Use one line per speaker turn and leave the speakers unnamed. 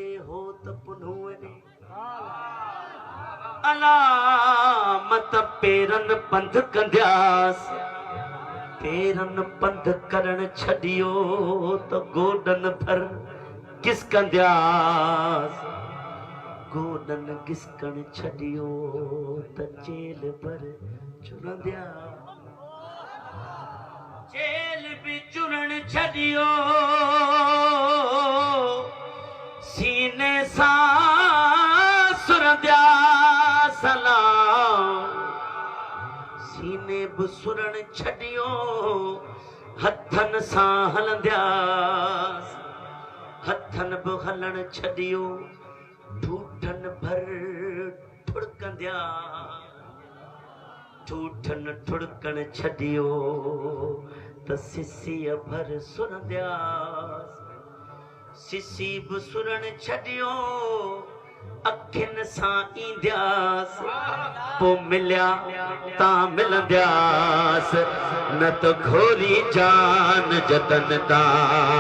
वने हो त पुनः वने अलामत पेरन पंध कंदियास पेरन पंध करण छडियो त गोडन भर किस कंदियास गोडन गिसकण छडियो त चेल भर चुरंदिया चेल भी चुरण छडियो सीने सा सुरंदिया सलाम सीने भी सुरण छडियो हथन सा हलंदियास हथन भी हलन छडियो ठूठन भर ठुड़कंदिया ठूठन ठुड़कण छडियो त सिसीअ भर सुरंदियास सिसी बि सुरण छडियो अखियुनि सां ईंदियास पोइ मिलिया तां मिलंदियास न त घोरी जान जतन तां